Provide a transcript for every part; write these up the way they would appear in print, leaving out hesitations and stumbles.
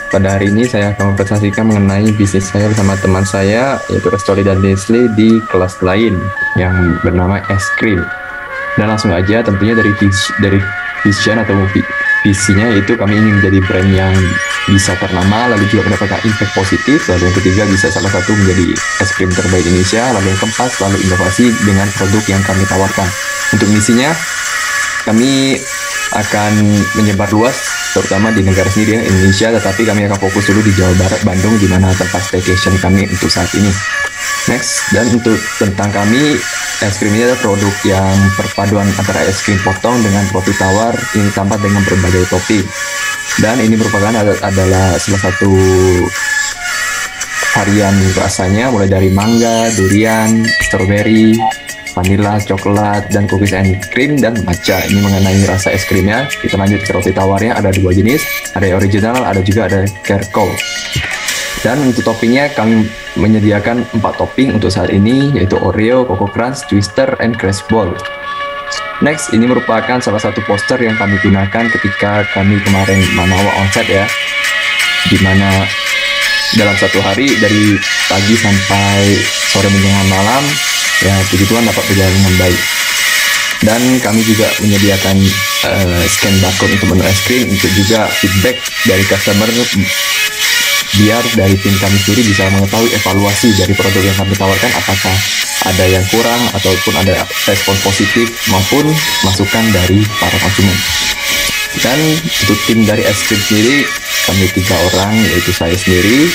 pada hari ini saya akan mempresentasikan mengenai bisnis saya bersama teman saya, yaitu Restoli dan Desli di kelas lain yang bernama es krim. Dan langsung aja, tentunya dari vision atau visinya, yaitu kami ingin menjadi brand yang bisa ternama, lalu juga mendapatkan impact positif, lalu yang ketiga bisa salah satu menjadi es krim terbaik Indonesia, lalu yang keempat selalu inovasi dengan produk yang kami tawarkan. Untuk misinya, kami akan menyebar luas terutama di negara sendiri ya, Indonesia, tetapi kami akan fokus dulu di Jawa Barat, Bandung, di mana tempat staycation kami untuk saat ini. Next, dan untuk tentang kami, es krim ini adalah produk yang perpaduan antara es krim potong dengan roti tawar yang ditambah dengan berbagai topping. Dan ini merupakan adalah salah satu varian rasanya, mulai dari mangga, durian, strawberry, vanilla, coklat, dan cookies and cream, dan matcha. Ini mengenai rasa es krimnya. Kita lanjut ke roti tawarnya, ada dua jenis, ada yang original, ada juga ada Kerkol. Dan untuk toppingnya kami menyediakan 4 topping untuk saat ini, yaitu Oreo, Coco Crunch, Twister, and Crash Ball. Next, ini merupakan salah satu poster yang kami gunakan ketika kami kemarin Manawa onset ya, dimana dalam satu hari dari pagi sampai sore menjelang malam ya, puji Tuhan dapat berjalan dengan baik. Dan kami juga menyediakan scan barcode untuk menu es krim, untuk juga feedback dari customer, biar dari tim kami sendiri bisa mengetahui evaluasi dari produk yang kami tawarkan, apakah ada yang kurang ataupun ada respon positif maupun masukan dari para konsumen. Dan untuk tim dari es krim sendiri, kami 3 orang, yaitu saya sendiri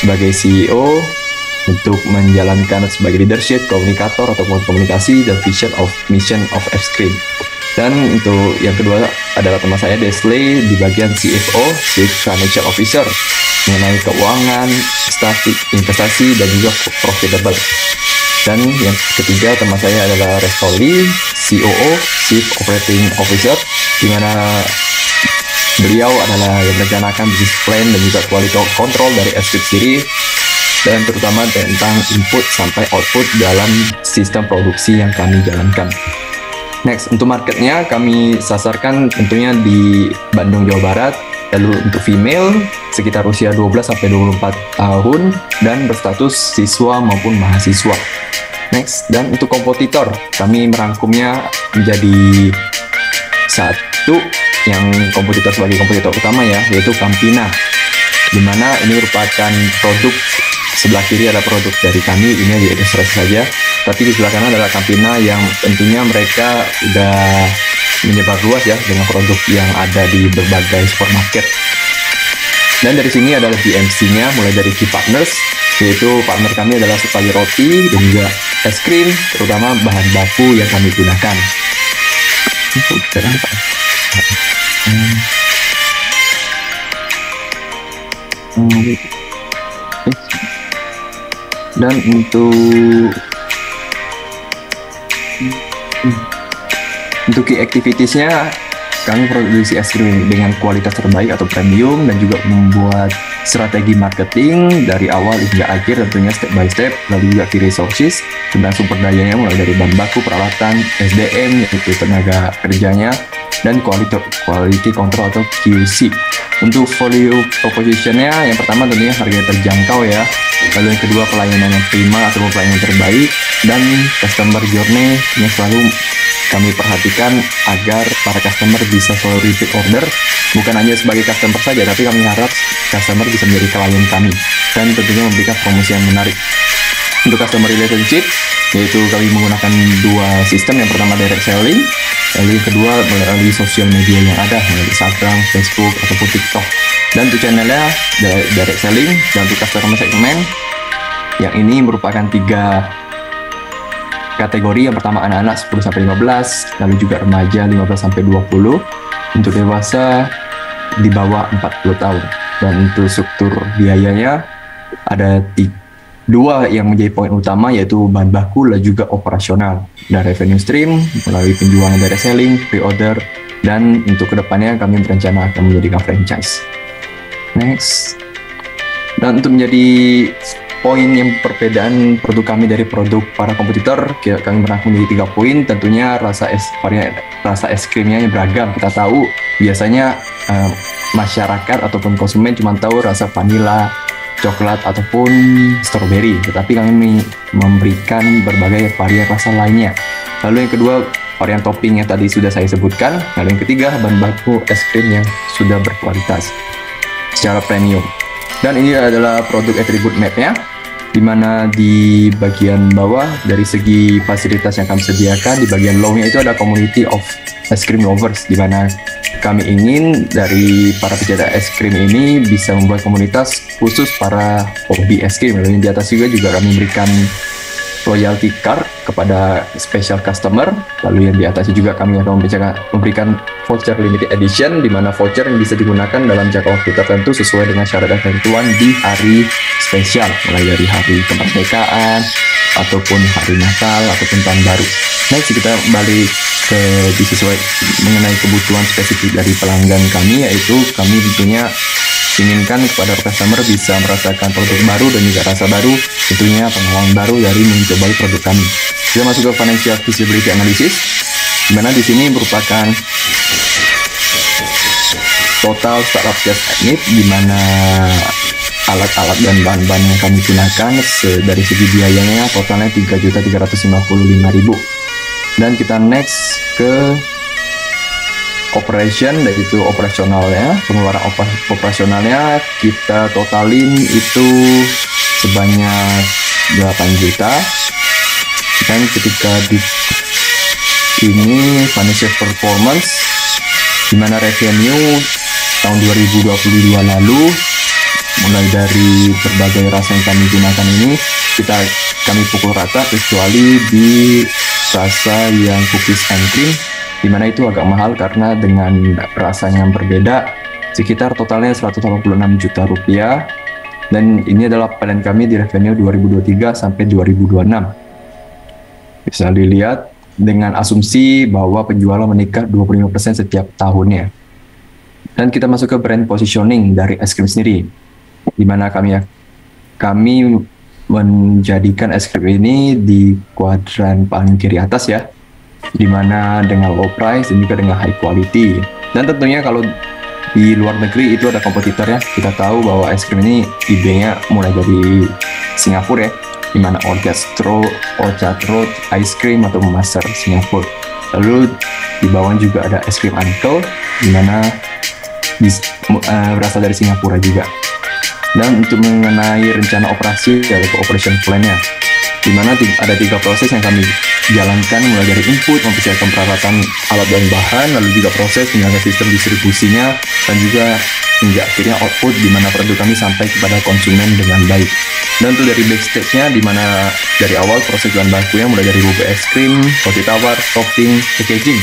sebagai CEO untuk menjalankan sebagai leadership, komunikator ataupun komunikasi, dan vision of mission of es krim. Dan untuk yang kedua adalah teman saya Desli di bagian CFO, Chief Financial Officer, mengenai keuangan, investasi, dan juga profitable. Dan yang ketiga teman saya adalah Restoli, COO, Chief Operating Officer, di mana beliau adalah yang merencanakan business plan dan juga quality control dari es krim sendiri, dan terutama tentang input sampai output dalam sistem produksi yang kami jalankan. Next, untuk marketnya kami sasarkan tentunya di Bandung, Jawa Barat. Lalu untuk female sekitar usia 12-24 tahun dan berstatus siswa maupun mahasiswa. Next, dan untuk kompetitor kami merangkumnya menjadi satu yang kompetitor sebagai kompetitor utama ya, yaitu Campina, dimana ini merupakan produk sebelah kiri adalah produk dari kami, ini aja ilustrasi saja, tapi di sebelah kanan adalah Campina yang tentunya mereka udah menyebar luas ya dengan produk yang ada di berbagai supermarket. Dan dari sini adalah BMC-nya, mulai dari key partners, yaitu partner kami adalah supplier roti dan juga es krim, terutama bahan baku yang kami gunakan. Dan untuk key activitiesnya, kami produksi es krim dengan kualitas terbaik atau premium, dan juga membuat strategi marketing dari awal hingga akhir, tentunya step by step. Lalu juga key resources tentang sumber dayanya, mulai dari bahan baku, peralatan, SDM yaitu tenaga kerjanya, dan quality control atau QC. Untuk value propositionnya, yang pertama tentunya harga terjangkau ya, lalu yang kedua pelayanan yang prima atau pelayanan terbaik, dan customer journey yang selalu kami perhatikan agar para customer bisa selalu repeat order, bukan hanya sebagai customer saja, tapi kami harap customer bisa menjadi klien kami dan tentunya memberikan promosi yang menarik. Untuk customer relationship, yaitu kami menggunakan 2 sistem, yang pertama direct selling, lalu yang kedua melalui sosial media yang ada, Instagram, Facebook, ataupun TikTok. Dan untuk channelnya direct selling, dan untuk customer segment, yang ini merupakan 3 kategori. Yang pertama anak-anak 10-15, lalu juga remaja 15-20, untuk dewasa di bawah 40 tahun. Dan untuk struktur biayanya ada 2 yang menjadi poin utama, yaitu bahan baku dan juga operasional, dan revenue stream melalui penjualan direct selling, pre-order, dan untuk kedepannya kami berencana akan menjadikan franchise. Next, dan untuk menjadi poin yang perbedaan produk kami dari produk para kompetitor, kami merangkum menjadi 3 poin. Tentunya rasa es krimnya yang beragam. Kita tahu biasanya masyarakat ataupun konsumen cuma tahu rasa vanila, coklat ataupun strawberry, tetapi kami memberikan berbagai varian rasa lainnya. Lalu yang kedua, varian topping yang tadi sudah saya sebutkan. Lalu yang ketiga, bahan baku es krim yang sudah berkualitas secara premium. Dan ini adalah produk attribute map-nya, di mana di bagian bawah dari segi fasilitas yang kami sediakan, di bagian low-nya itu ada community of ice cream lovers, di mana kami ingin dari para pecinta es krim ini bisa membuat komunitas khusus para hobi es krim. Lalu di atas juga kami memberikan loyalty card kepada special customer. Lalu yang di atasnya juga kami akan memberikan voucher limited edition, di mana voucher yang bisa digunakan dalam jangka waktu tertentu sesuai dengan syarat dan ketentuan di hari spesial, mulai dari hari kemerdekaan ataupun hari Natal ataupun tahun baru. Next, kita balik ke disesuai mengenai kebutuhan spesifik dari pelanggan kami, yaitu kami tentunya inginkan kepada customer bisa merasakan produk baru dan juga rasa baru, tentunya pengalaman baru dari mencobai produk kami. Kita masuk ke financial feasibility analysis, di mana di sini merupakan total startup cash need, di mana alat-alat dan bahan-bahan yang kami gunakan dari segi biayanya totalnya 3.355.000. Dan kita next ke operation, yaitu operasionalnya. Pengeluaran operasionalnya kita totalin itu sebanyak 8 juta. Dan ketika di ini financial performance, di mana revenue tahun 2022 lalu, mulai dari berbagai rasa yang kami gunakan ini, kami pukul rata kecuali di rasa yang cookies and cream, di mana itu agak mahal karena dengan rasanya yang berbeda, sekitar totalnya 186 juta rupiah. Dan ini adalah plan kami di revenue 2023 sampai 2026. Bisa dilihat dengan asumsi bahwa penjualan meningkat 25% setiap tahunnya. Dan kita masuk ke brand positioning dari es krim sendiri, di mana kami menjadikan es krim ini di kuadran paling kiri atas ya, di mana dengan low price dan juga dengan high quality. Dan tentunya kalau di luar negeri itu ada kompetitornya. Kita tahu bahwa es krim ini idenya mulai dari Singapura ya, di mana Orchard Road Ice Cream atau Master Singapura. Lalu di bawah juga ada es krim Uncle, di mana berasal dari Singapura juga. Dan untuk mengenai rencana operasi yaitu operation plan-nya, di mana ada 3 proses yang kami jalankan, mulai dari input, mempersiapkan peralatan alat dan bahan, lalu juga proses menjaga sistem distribusinya, dan juga hingga akhirnya output di mana produk kami sampai kepada konsumen dengan baik. Dan untuk dari backstage-nya, di mana dari awal proses bahan bakunya mulai dari bubuk es krim, roti tawar, topping, packaging.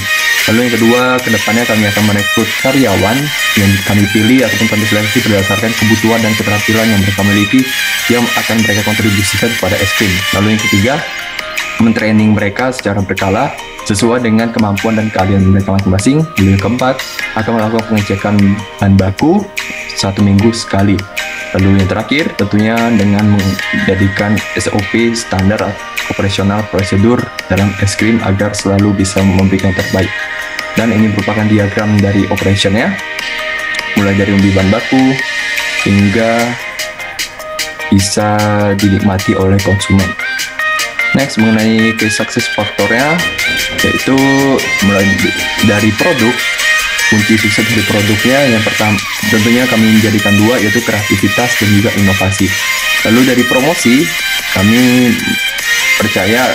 Lalu yang kedua, kedepannya kami akan merekrut karyawan yang kami pilih ataupun kami seleksi berdasarkan kebutuhan dan keterampilan yang mereka miliki yang akan mereka kontribusikan kepada es krim. Lalu yang ketiga, mentraining mereka secara berkala sesuai dengan kemampuan dan keahlian mereka masing-masing. Lalu yang keempat, akan melakukan pengecekan bahan baku 1 minggu sekali. Lalu yang terakhir, tentunya dengan menjadikan SOP standar operasional prosedur dalam es krim agar selalu bisa memberikan yang terbaik. Dan ini merupakan diagram dari operationnya, mulai dari membeli bahan baku hingga bisa dinikmati oleh konsumen. Next, mengenai key success faktornya, yaitu mulai dari produk. Kunci sukses dari produknya yang pertama tentunya kami menjadikan 2, yaitu kreativitas dan juga inovasi. Lalu dari promosi, kami percaya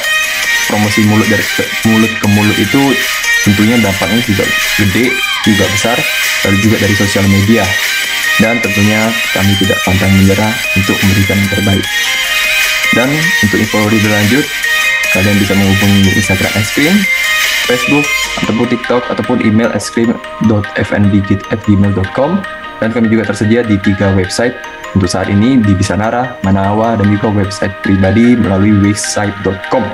promosi mulut ke mulut itu tentunya dampaknya juga gede, juga besar, lalu juga dari sosial media. Dan tentunya kami tidak pantang menyerah untuk memberikan yang terbaik. Dan untuk info lebih lanjut, kalian bisa menghubungi Instagram es krim, Facebook, ataupun TikTok, ataupun email eskrim.fnbkit@gmail.com. Dan kami juga tersedia di 3 website untuk saat ini, di Bisanara, Manawa, dan juga website pribadi melalui wixsite.com.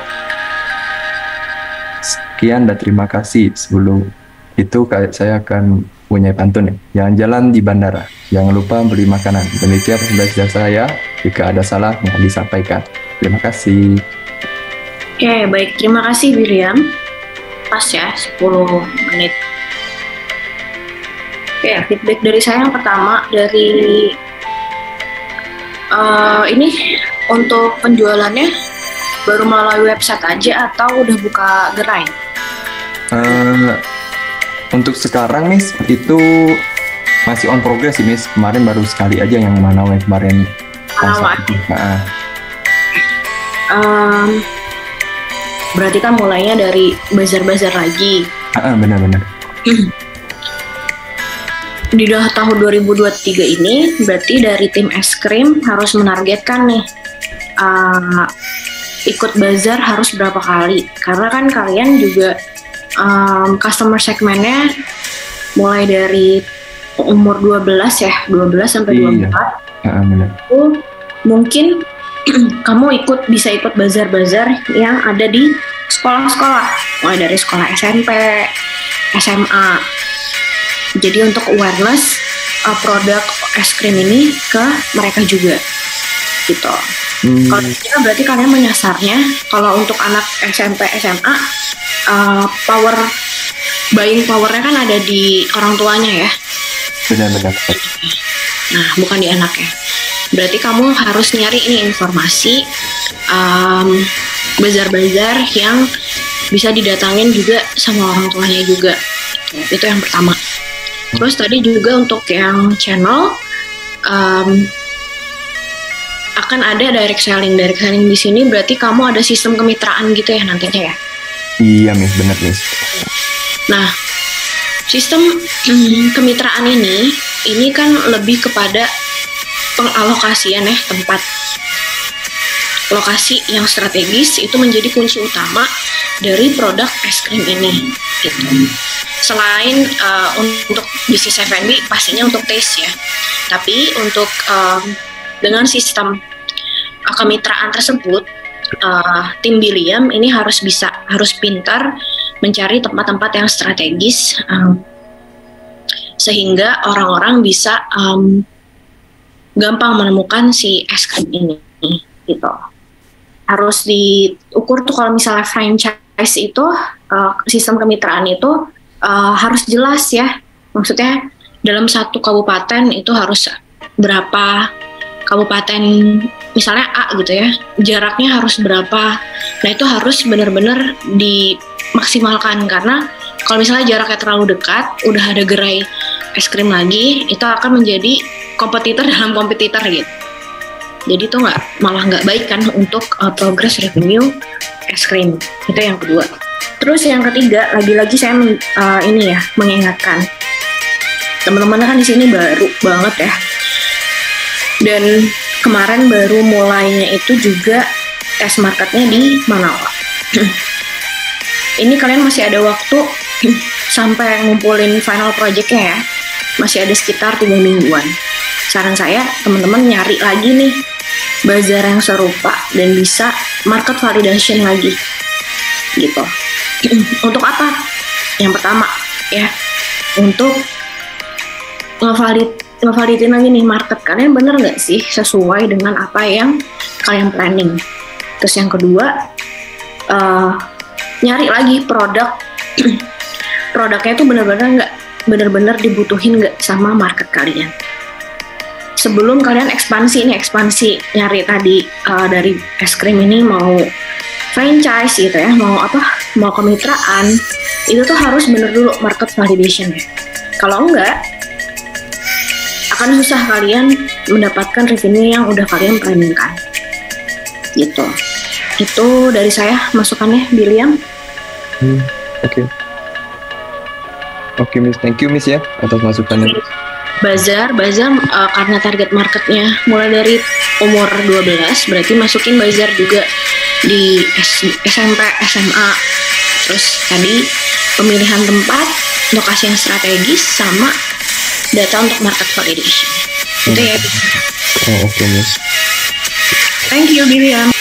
Sekian dan terima kasih. Sebelum itu saya akan punya pantun ya. Jalan-jalan di bandara, jangan lupa beli makanan. Demikian presentasi saya. Jika ada salah mohon disampaikan. Terima kasih. Oke, baik. Terima kasih William. Pas ya, 10 menit. Oke, feedback dari saya yang pertama dari ini untuk penjualannya baru melalui website aja atau udah buka gerai? Untuk sekarang Miss itu masih on progress sih Miss. Kemarin baru sekali aja yang Manawa kemarin. Berarti kan mulainya dari bazar-bazar lagi. Benar-benar. Di tahun 2023 ini berarti dari tim es krim harus menargetkan nih ikut bazar harus berapa kali, karena kan kalian juga customer segmennya mulai dari umur 12 sampai 24. Benar. Mungkin kamu bisa ikut bazar-bazar yang ada di sekolah-sekolah, mulai dari sekolah SMP, SMA. Jadi untuk awareness produk es krim ini ke mereka juga, gitu. Kalau kita berarti kalian menyasarnya, kalau untuk anak SMP, SMA, buying powernya kan ada di orang tuanya ya. Benar. Nah, bukan di anaknya. Berarti kamu harus nyari ini informasi bazar-bazar yang bisa didatangin juga sama orang tuanya juga. Itu yang pertama. Terus tadi juga untuk yang channel akan ada direct selling. Direct selling di sini berarti kamu ada sistem kemitraan gitu ya nantinya ya? Iya Miss, benar Miss. Nah, sistem kemitraan ini kan lebih kepada pengalokasian ya tempat. Lokasi yang strategis itu menjadi kunci utama dari produk es krim ini. Gitu. Selain untuk bisnis F&B pastinya untuk taste ya, tapi untuk dengan sistem kemitraan tersebut, tim Billiam ini harus pintar mencari tempat-tempat yang strategis sehingga orang-orang bisa gampang menemukan si es krim ini gitu. Harus diukur tuh kalau misalnya franchise itu sistem kemitraan itu harus jelas ya, maksudnya dalam satu kabupaten itu harus berapa kabupaten, misalnya A gitu ya, jaraknya harus berapa. Nah itu harus benar-benar dimaksimalkan, karena kalau misalnya jaraknya terlalu dekat, udah ada gerai es krim lagi, itu akan menjadi kompetitor dalam kompetitor gitu. Jadi itu malah nggak baik kan untuk progress revenue es krim. Itu yang kedua. Terus yang ketiga, lagi-lagi saya mengingatkan teman-teman kan di sini baru banget ya. Dan kemarin baru mulainya itu juga test marketnya di Manawa. Ini kalian masih ada waktu sampai ngumpulin final projectnya ya. Masih ada sekitar 3 mingguan. Saran saya teman-teman nyari lagi nih bazar yang serupa dan bisa market validation lagi gitu. Untuk apa? Yang pertama ya, untuk ngevalidin lagi nih market kalian bener nggak sih sesuai dengan apa yang kalian planning. Terus yang kedua, nyari lagi produknya itu bener-bener dibutuhin nggak sama market kalian. Sebelum kalian ekspansi nyari tadi dari es krim ini mau franchise gitu ya, mau kemitraan, itu tuh harus bener dulu market validation ya. Kalau enggak, akan susah kalian mendapatkan revenue yang udah kalian planningkan gitu. Itu dari saya masukannya, Billiam. Oke Miss, thank you Miss ya atas masukannya. Bazar karena target marketnya mulai dari umur 12, berarti masukin bazar juga di SMP, SMA. Terus tadi pemilihan tempat, lokasi yang strategis, sama data untuk market validation. Itu ya. Oke Miss. Thank you, Billiam.